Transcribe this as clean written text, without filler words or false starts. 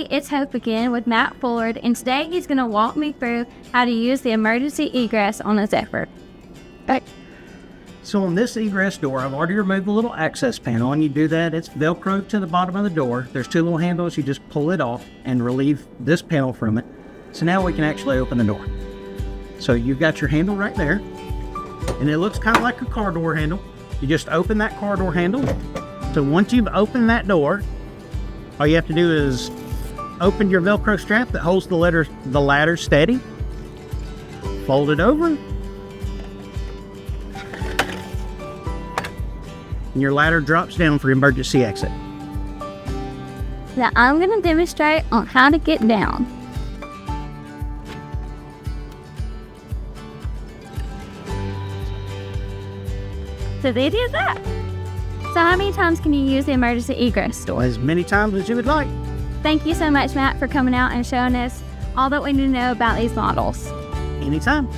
it's Hope again with Matt Fullard, and today he's going to walk me through how to use the emergency egress on a Zephyr. Okay. So on this egress door, I've already removed the little access panel, and you do that, it's Velcro to the bottom of the door. There's two little handles, you just pull it off and relieve this panel from it. So now we can actually open the door. So you've got your handle right there, and it looks kind of like a car door handle. You just open that car door handle. So once you've opened that door, all you have to do is open your Velcro strap that holds the ladder steady, fold it over, and your ladder drops down for emergency exit. Now I'm going to demonstrate on how to get down. So easy as that. So how many times can you use the emergency egress door? As many times as you would like. Thank you so much, Matt, for coming out and showing us all that we need to know about these models. Anytime.